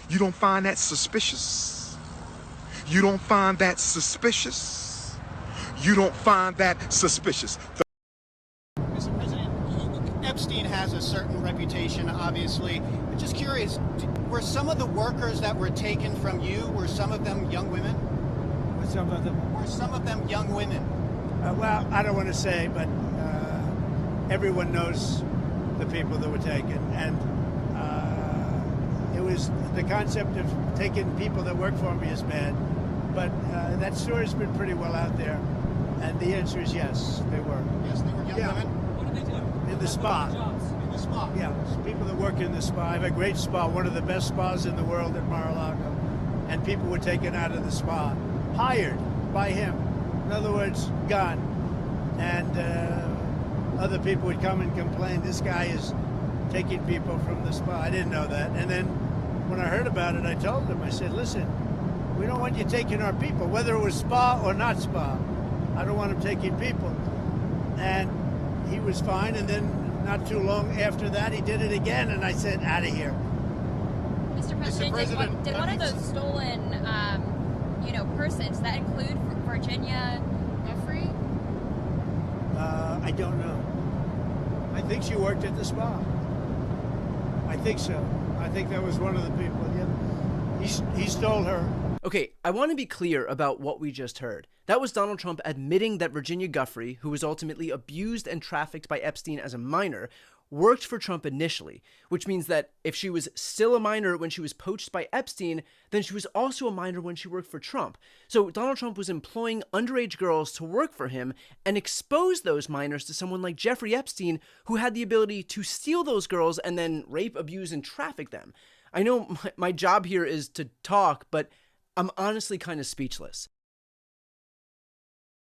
You don't find that suspicious? You don't find that suspicious? You don't find that suspicious? Mr. President, Epstein has a certain reputation, obviously. I'm just curious, were some of the workers that were taken from you, were some of them young women? With some of them. Were some of them young women? Well, I don't want to say, but everyone knows the people that were taken. And it was the concept of taking people that work for me is bad. But that story's been pretty well out there. And the answer is yes, they were. Yes, they were young women? What did they do? In the spa. In the spa? Yeah, people that work in the spa. I have a great spa, one of the best spas in the world at Mar-a-Lago. And people were taken out of the spa, hired by him. In other words, gone. And other people would come and complain, this guy is taking people from the spa. I didn't know that. And then when I heard about it, I told him, I said, listen, we don't want you taking our people, whether it was spa or not spa. I don't want him taking people. And he was fine. And then not too long after that, he did it again. And I said, out of here. Mr. President, did one of those stolen, persons, that include Virginia Jeffrey? I don't know. I think she worked at the spa. I think so. I think that was one of the people, yeah. He stole her. Okay, I want to be clear about what we just heard. That was Donald Trump admitting that Virginia Giuffre, who was ultimately abused and trafficked by Epstein as a minor, worked for Trump initially, which means that if she was still a minor when she was poached by Epstein, then she was also a minor when she worked for Trump. So Donald Trump was employing underage girls to work for him and expose those minors to someone like Jeffrey Epstein, who had the ability to steal those girls and then rape, abuse, and traffic them. I know my job here is to talk, but I'm honestly kind of speechless.